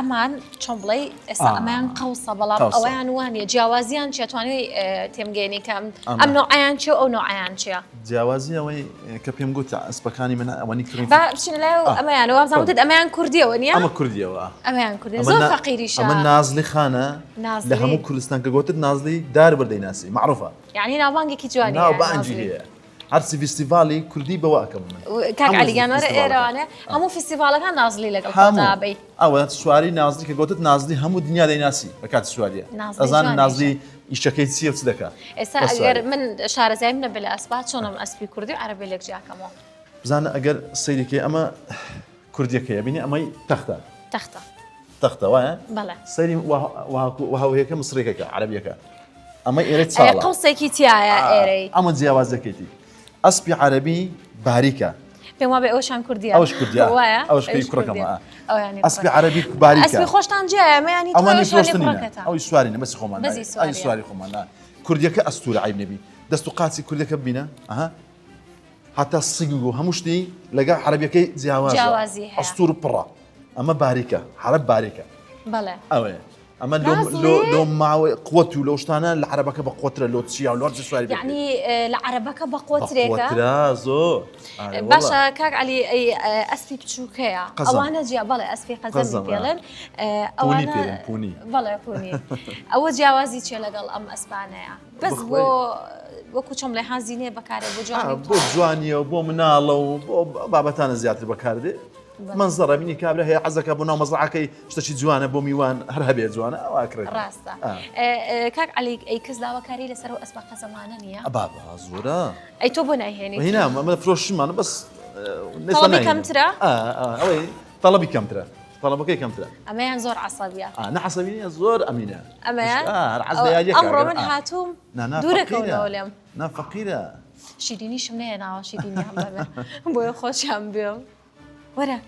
ئەمان چۆن بڵێ ئێستا ئەمایان قەوسە بەڵام ئەویان وانە جیاوازیان چێ توانێت تێمگەێنی کەم ئەم نوعیان چێ ئەو نوعیان چیە؟ جیاوازی ئەوەی کە پێم گوت ئەسپەکانی من ئەوەنی کڕین بچینە لای ئەمەیانەوە بزانێت ئەمەیان کوردیەوە نیە؟ ئەمە کوردیەوە ئەمەیان کوردی زۆر فەقیریشە ئەمە نازلی خانە لە هەموو کوردستان کە گوتت نازلی دار بەردەیناسی معروفە یعنی ناوبانگێکی جوانی ناوبانگی هەیە هەرچی فیستیڤالی کوردی بەوە ئەکەم من کاک عەلیگیانوەرە ئێرەوانە هەموو فیستیڤالەکان نازلی لەگەڵ خۆتابەی ئەوە سواری نازلی کە گوتت نازلی هەموو دنیا دەیناسی بە کاتی سواریە ئەزان نازلی ئیشەکەی چیە چ دەکات ئێستا ئەگەر من شارەزای منە بە لە ئەسپات چۆنم ئەسپی کوردی و عەرەبی لەک جیاکەمەوە بزانە ئەگەر سەیرێکی ئەمە کوردیەکەیە بینی ئەمەی تەختە وایە بەڵێ سەیری وهاوهەیەکە مسڕێکەکە عەرەبیەکە ئەمە ئێرە چاڵە قەوسێکی تایە ئێرەی ئەمە جیاوازەکەیتی ئەسپی عەرەبی باریکە پێم وابێ ئەوشان کوردیە ئەوش کوردیە ئەوش کوڕەکەمە ئەسپی عەرەبی باریکە ئەسپی خۆشتان جێیە ئەمەیانی ئەوانی فرۆشتنینە ئەوی سوارینە بەس خۆمان ئەی سواری خۆمان کوردیەکە ئەستورە عیب نەبی دەست و قاچی کوردەکە ببینە هەتا سنگ و هەموو شتی لەگەڵ عەرەبیەکەی جیاوازی ئەستور پڕە ئەمە باریکە عەرەب باریکە بەڵێ ئەوەیە ئەمە لۆ ماوەی قووەت و لەو شتانە لە عەرەبەکە بە قوترە لۆ چیا و لۆرجی سواری یعنی لە عەرەبەکە بە قوترێکە زۆر باشە کاک عەلی ئەسپی بچووکەیە ئەوانە جیا بەڵێ ئەسپی قەزەمی پێڵێن پونی بەڵێ پونی ئەوە جیاوازی چێ لەگەڵ ئەم ئەسپانەیە بەس بۆ وەکو چۆم لە هازینێ بەکارێ بۆ جوانیە و بۆ مناڵە و بۆ بابەتانە زیاتر بەکاردێ منزەڕە بینی کابرا هەیە حەزەکە بۆ ناو مەزرعەکەی شتێکی جوانە بۆ میوان هەر هەبێ جوانە ئەوە ئاکرێت ڕاستە کاک عەلی ئەی کەس داواکاری لەسەر و ئەسپە قەزەمانە نییە؟ بابا زۆرە ئەی تۆ بۆ نایهێنی هینا ئەمە فرۆشتمانە بەس تەڵەبی کەمترە؟ ئەوەی تەڵەبی کەمترە تەڵەبەکەی کەمترە ئەمەیان زۆر عەسەبیە نەحەسەبی زۆر ئەمینە ئەمەیان ئەمڕۆ من هاتووم دوورەکەونەوە لێم فەقیرە شیرینیشم نەیە ناوە شیرینی هەم بەمە بۆیە خۆشیان بێم وەرە